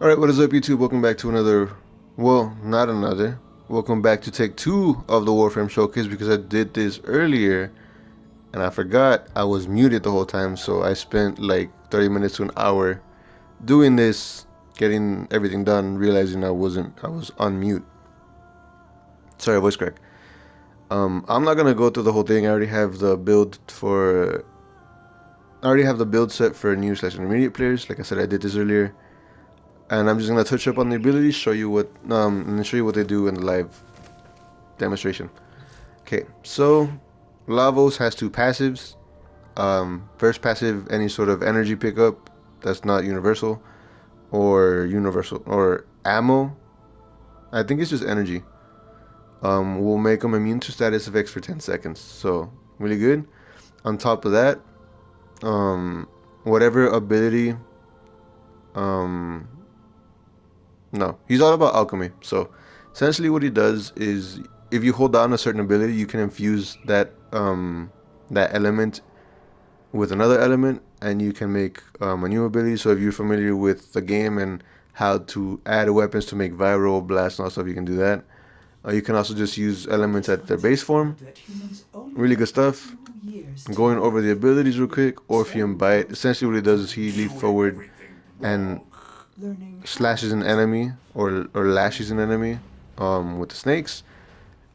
Alright, what is up YouTube? Welcome back to another, well, not another. Welcome back to take 2 of the Warframe Showcase because I did this earlier and I forgot I was muted the whole time, so I spent like 30 minutes to an hour doing this, getting everything done, realizing I was on mute. Sorry, voice crack. I'm not gonna go through the whole thing. I already have the build set for new slash intermediate players. Like I said, I did this earlier. And I'm just gonna touch up on the abilities, show you what they do in the live demonstration. Okay, so Lavos has two passives. First passive, any sort of energy pickup that's not universal or ammo. I think it's just energy. Will make them immune to status effects for 10 seconds. So really good. On top of that, um, whatever ability, um, no, he's all about alchemy. So essentially, what he does is, if you hold down a certain ability, you can infuse that element with another element, and you can make a new ability. So if you're familiar with the game and how to add weapons to make viral blasts and all stuff, you can do that. You can also just use elements at their base form. Really good stuff. Going over the abilities real quick, Orpheum Bite. Essentially, what he does is he leaps forward and slashes an enemy or lashes an enemy with the snakes,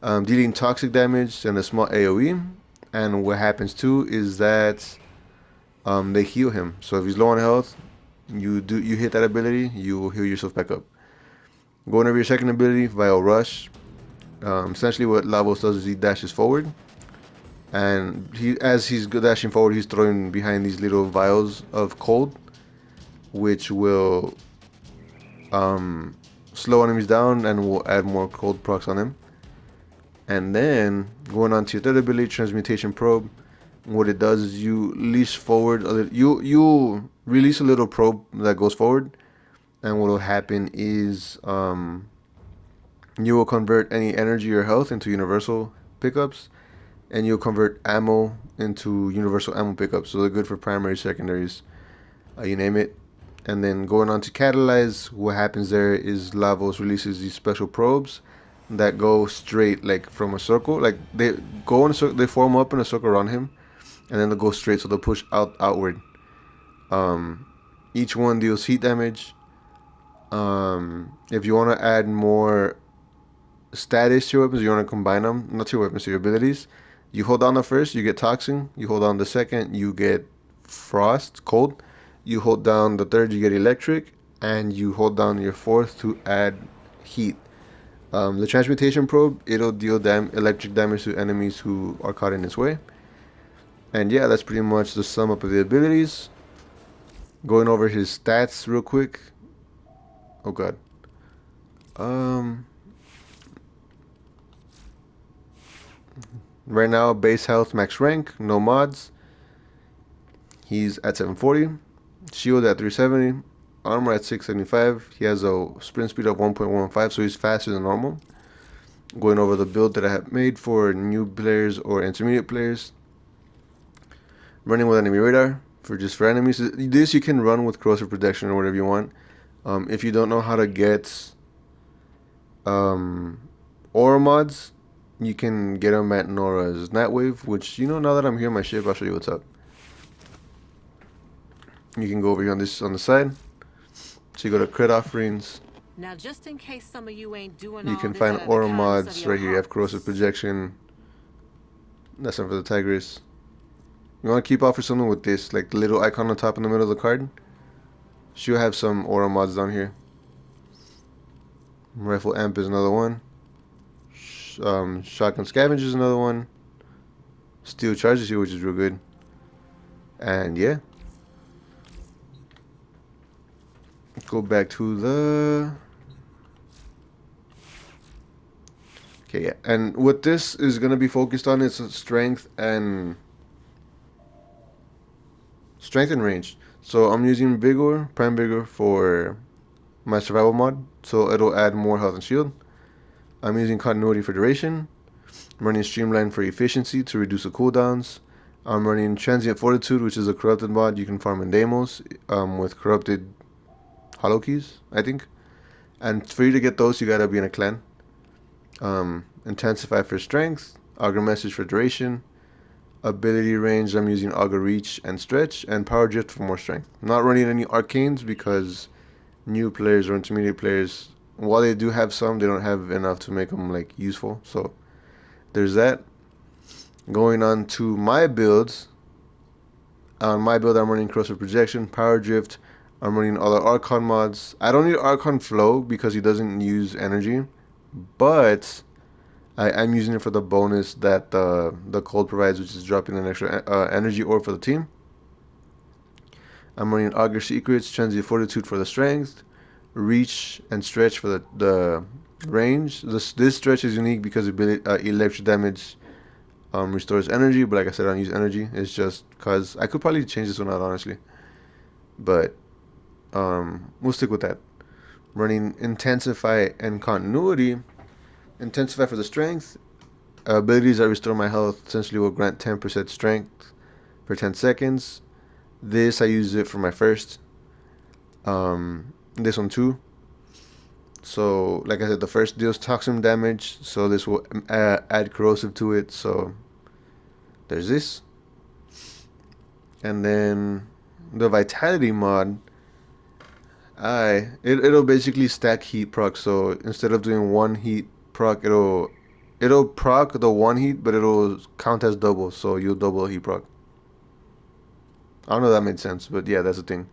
dealing toxic damage and a small AoE. And what happens too is that they heal him. So if he's low on health, you hit that ability, you will heal yourself back up. Going over your second ability, Vile Rush. Essentially, what Lavos does is he dashes forward, and as he's dashing forward, he's throwing behind these little vials of cold, which will um, slow enemies down and will add more cold procs on him. And then going on to your third ability, Transmutation Probe. What it does is you leash forward. You release a little probe that goes forward, and what will happen is you will convert any energy or health into universal pickups, and you'll convert ammo into universal ammo pickups. So they're good for primary, secondaries, you name it. And then going on to catalyze, what happens there is Lavos releases these special probes that go straight, like from a circle. Like they go in a circle, they form up in a circle around him, and then they'll go straight. So they'll push outward. Um, each one deals heat damage. If you want to add more status to your weapons, you want to combine them, not to your weapons, to your abilities. You hold down the first, you get toxin. You hold down the second, you get frost, cold. You hold down the third, you get electric, and you hold down your fourth to add heat. The transmutation probe, it'll deal electric damage to enemies who are caught in its way. And yeah, that's pretty much the sum up of the abilities. Going over his stats real quick. Oh god. Um, right now, base health, max rank, no mods. He's at 740. Shield at 370. Armor at 675. He has a sprint speed of 1.15, so he's faster than normal. Going over the build that I have made for new players or intermediate players. Running with enemy radar for enemies. This you can run with corrosive protection or whatever you want. If you don't know how to get um, aura mods, you can get them at Nora's Nightwave, which, now that I'm here on my ship, I'll show you what's up. You can go over here on the side. So you go to crit offerings. Now, just in case some of you ain't doing You all can this find out of the aura kindness of mods your right here. You have corrosive hearts. projection. That's one for the Tigress. You want to keep offering something with this, like the little icon on top in the middle of the card. She'll have some aura mods down here. Rifle Amp is another one. Shotgun Scavenge is another one. Steel Charges here, which is real good. And yeah, go back to the. Okay, yeah. And what this is gonna be focused on is strength and range. So I'm using Vigor, Prime Vigor for my survival mod, so it'll add more health and shield. I'm using Continuity for duration. I'm running Streamline for efficiency to reduce the cooldowns. I'm running Transient Fortitude, which is a corrupted mod you can farm in Deimos with corrupted hollow keys, I think. And for you to get those, you gotta be in a clan. Intensify for strength, augur message for duration, ability range. I'm using augur reach and stretch, and power drift for more strength. I'm not running any arcanes because new players or intermediate players, while they do have some, they don't have enough to make them like useful. So there's that. Going on to my builds. On my build, I'm running corrosive projection, power drift. I'm running all the Archon mods. I don't need Archon Flow because he doesn't use energy, but I'm using it for the bonus that the cold provides, which is dropping an extra energy orb for the team. I'm running Augur Secrets, Transient Fortitude for the strength, Reach and Stretch for the range. This stretch is unique because electric damage restores energy, but like I said, I don't use energy. It's just because I could probably change this one out, honestly. But we'll stick with that. Running Intensify and Continuity. Intensify for the strength. Abilities that restore my health essentially will grant 10% strength for 10 seconds. This, I use it for my first. This one too. So, like I said, the first deals toxin damage, so this will add corrosive to it. So, there's this. And then the Vitality mod, it'll basically stack heat proc. So instead of doing one heat proc, it'll proc the one heat, but it'll count as double. So you'll double heat proc. I don't know if that made sense, but yeah, that's the thing.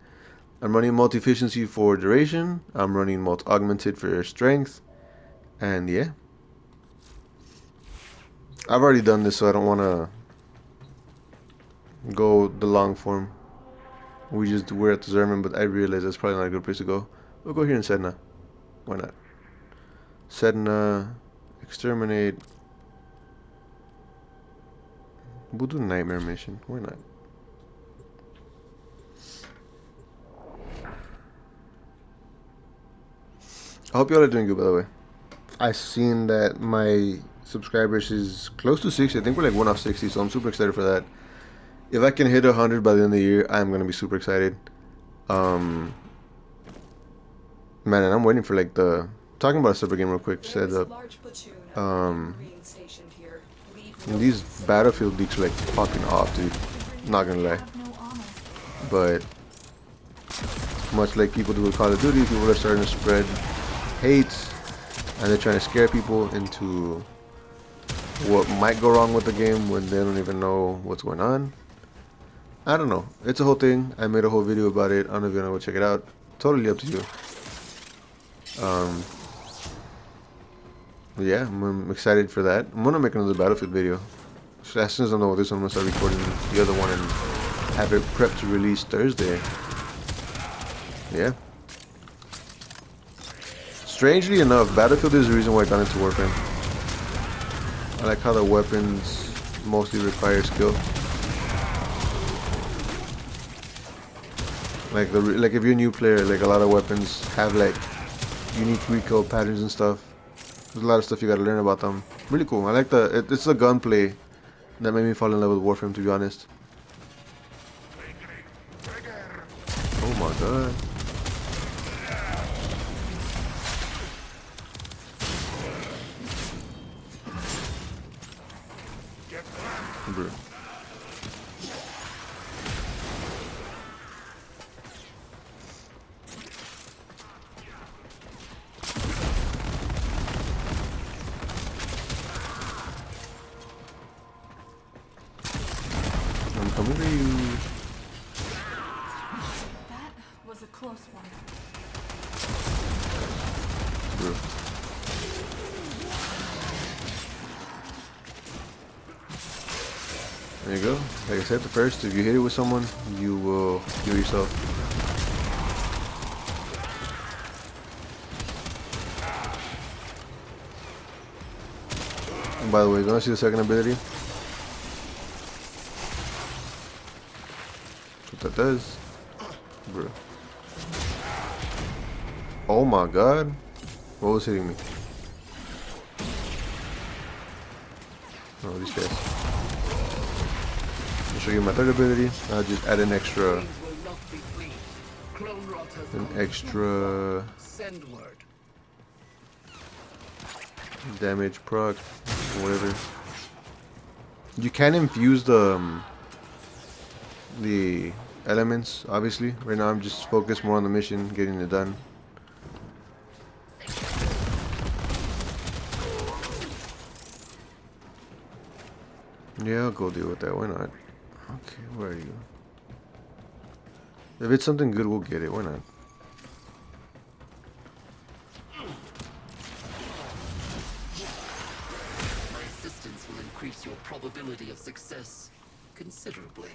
I'm running multi efficiency for duration. I'm running multi augmented for strength, and yeah, I've already done this, so I don't want to go the long form. We're at the Zerman, but I realize that's probably not a good place to go. We'll go here in Sedna. Why not? Sedna, exterminate. We'll do nightmare mission. Why not? I hope y'all are doing good, by the way. I seen that my subscribers is close to 60. I think we're like 1 off 60, so I'm super excited for that. If I can hit 100 by the end of the year, I'm gonna be super excited. Um, Man, and I'm waiting for like the talking about a super game real quick. Said up. Um, these Battlefield leaks are like popping off, dude. Not gonna lie, but much like people do with Call of Duty, people are starting to spread hate, and they're trying to scare people into what might go wrong with the game when they don't even know what's going on. I don't know. It's a whole thing. I made a whole video about it. I don't know if you want to go check it out. Totally up to you. Yeah, I'm excited for that. I'm gonna make another Battlefield video. So as soon as I know this one, I'm gonna start recording the other one and have it prepped to release Thursday. Yeah. Strangely enough, Battlefield is the reason why I got into Warframe. I like how the weapons mostly require skill. Like if you're a new player, like a lot of weapons have like unique recoil patterns and stuff. There's a lot of stuff you gotta learn about them. Really cool. I like it's the gunplay that made me fall in love with Warframe, to be honest. Oh my god. Bro. I'm coming to you. That was a close one. Bro. There you go. Like I said, the first, if you hit it with someone, you will heal yourself. And by the way, you want to see the second ability? That's what that does. Bro. Oh my god. What was hitting me? Oh, these guys. I'll show you my third ability. I'll just add an extra an extra Send word. damage proc, whatever. You can infuse the elements, obviously. Right now I'm just focused more on the mission, getting it done. Yeah, I'll go deal with that, why not? Okay, where are you? If it's something good, we'll get it, why not? My assistance will increase your probability of success considerably.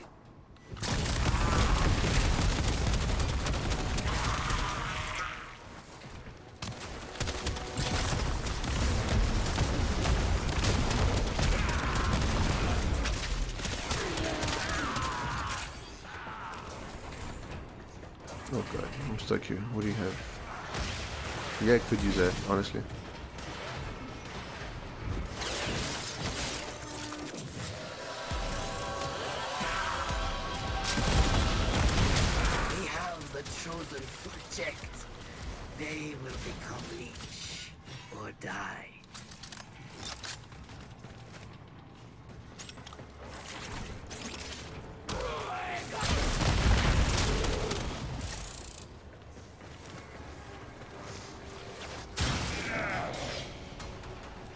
Oh god, I'm stuck here. What do you have? Yeah, I could use that, honestly. We have the chosen subject. They will become leech or die.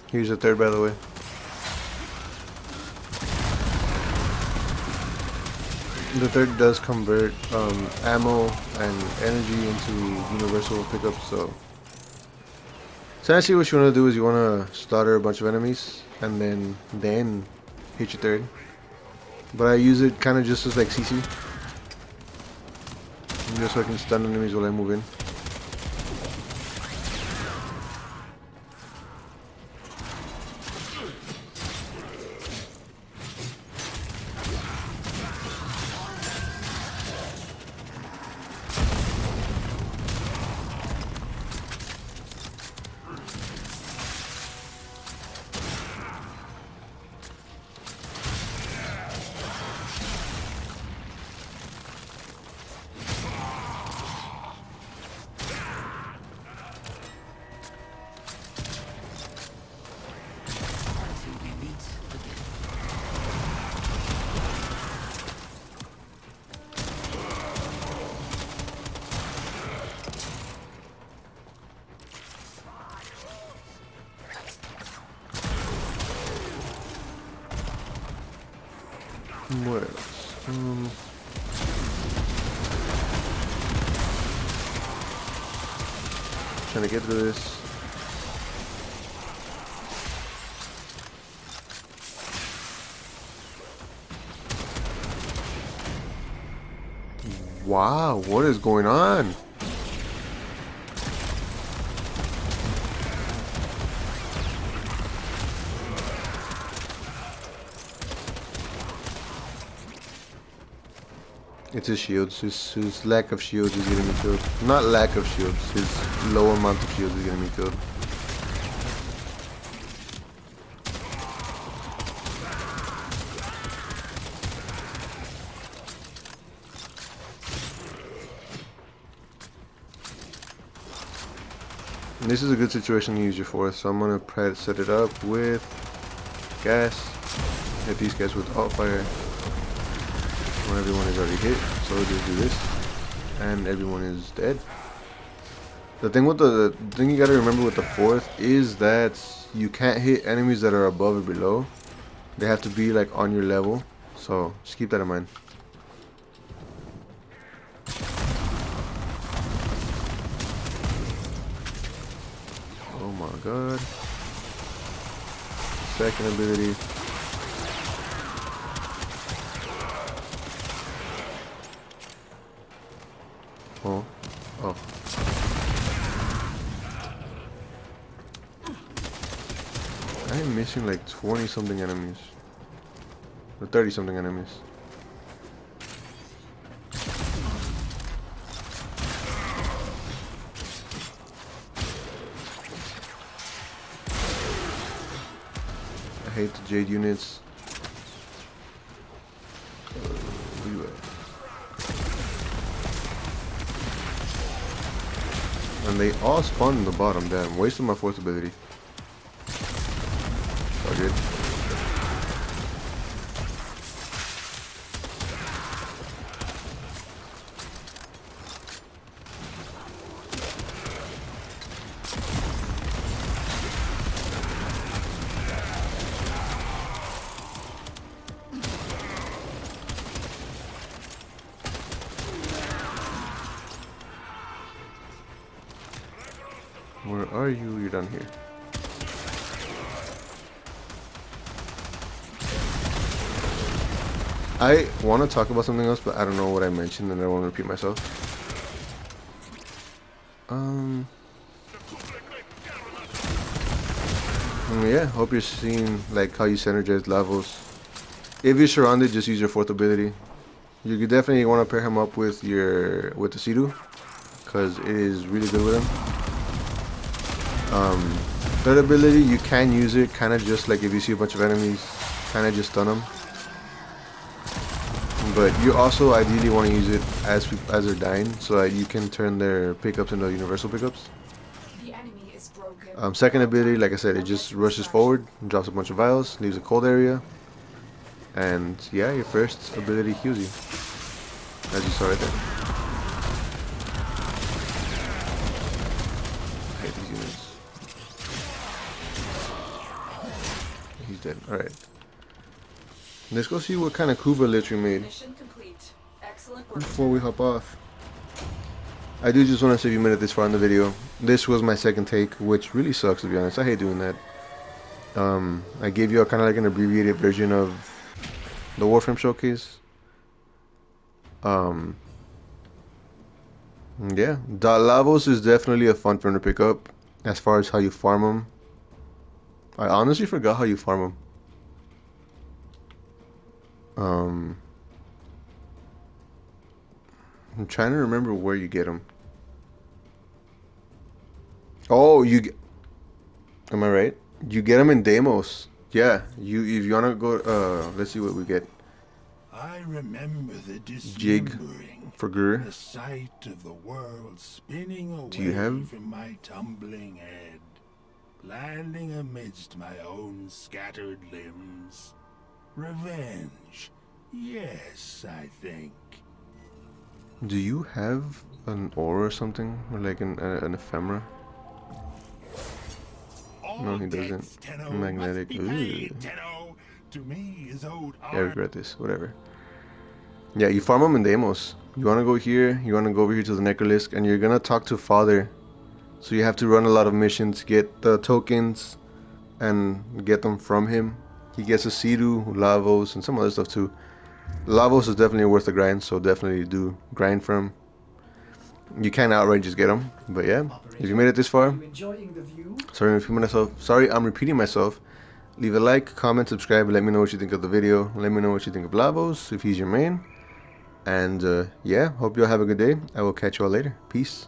Here's a third, by the way. The third does convert ammo and energy into universal pickups, so essentially what you want to do is you want to slaughter a bunch of enemies and then hit your third. But I use it kind of just as like CC, just so I can stun enemies while I move in. Until we meet again. What else? Trying to get through this. Wow, what is going on? It's his shields. His lack of shields is getting me killed. Not lack of shields, his low amount of shields is getting me killed. And this is a good situation to use your fourth, so I'm gonna try to set it up with gas. Hit these guys with alt fire. When everyone is already hit, so we'll just do this, and everyone is dead. The thing with the thing you gotta remember with the fourth is that you can't hit enemies that are above or below. They have to be like on your level, so just keep that in mind. Oh my god. Second ability. Oh. Oh. I am missing like 20 something enemies. Or 30 something enemies. I hate the Jade units. Where you at? And they all spawn in the bottom. Damn, wasted my fourth ability. All good. Where are you? You're down here. I want to talk about something else, but I don't know what I mentioned and I don't want to repeat myself. Yeah, hope you're seeing like how you synergize Lavos. If you're surrounded, just use your fourth ability. You could definitely want to pair him up with the Sidu, because it is really good with him. Third ability, you can use it kind of just like if you see a bunch of enemies, kind of just stun them. But you also ideally want to use it as they're dying, so that you can turn their pickups into universal pickups. The enemy is broken. Second ability, like I said, it just rushes forward, drops a bunch of vials, leaves a cold area, and yeah, your first ability heals you, as you saw right there. I hate these units. He's dead. All right. Let's go see what kind of Kuva lich we made Mission complete. Excellent work. before we hop off. I do just want to say if you made it this far in the video, this was my second take, which really sucks to be honest. I hate doing that. I gave you a kind of like an abbreviated version of the Warframe showcase. Yeah, Lavos is definitely a fun friend to pick up as far as how you farm them. I honestly forgot how you farm them. I'm trying to remember where you get them. Oh, am I right? You get them in Deimos. Yeah, if you wanna go, let's see what we get. I remember the Jig dismembering, for Gur. the sight of the world spinning away Do you have? from my tumbling head, landing amidst my own scattered limbs. Revenge, yes, I think. Do you have an aura or something, or like an ephemera? No, he doesn't. debts, Tenno, Magnetic. must be paid, Ooh. Tenno. To me is owed I regret this. Whatever. Yeah, you farm them in Deimos. You wanna go here. You wanna go over here to the Necrolisc, and you're gonna talk to Father. So you have to run a lot of missions, get the tokens, and get them from him. He gets a Sidu, Lavos, and some other stuff too. Lavos is definitely worth the grind, so definitely do grind for him. You can outright just get him, but yeah. If you made it this far, sorry I'm repeating myself. Leave a like, comment, subscribe, and let me know what you think of the video. Let me know what you think of Lavos, if he's your main. And yeah, hope you all have a good day. I will catch you all later. Peace.